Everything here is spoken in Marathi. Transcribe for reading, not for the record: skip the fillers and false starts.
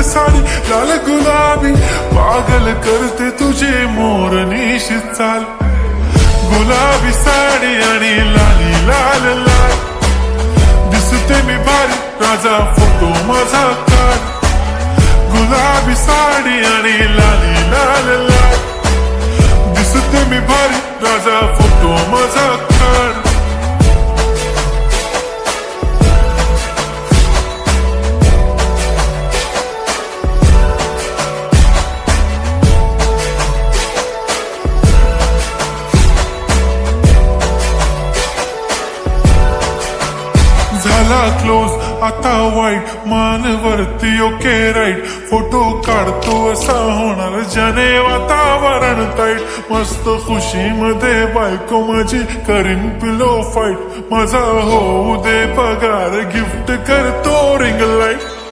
साडी लाल गुलाबी, पागल करते तुझे मोरनीशी चाल. गुलाबी साडी आणि लाली लाल लाल, दिसते मी भारी राजा फोटो माझा काढ. गुलाबी साडी आणि लाली लाल लाल, दिसते मी भारी राजा फोटो माझा काढ. झाला क्लोज आता वाईट, मान वरती ओके राईट. फोटो काढतो असा होणार ज्याने वातावरण ताईट. मस्त खुशी मध्ये बायको माझी करीन पिलो फाईट. माझा होऊ दे पगार, गिफ्ट करतो रिंग लाईट.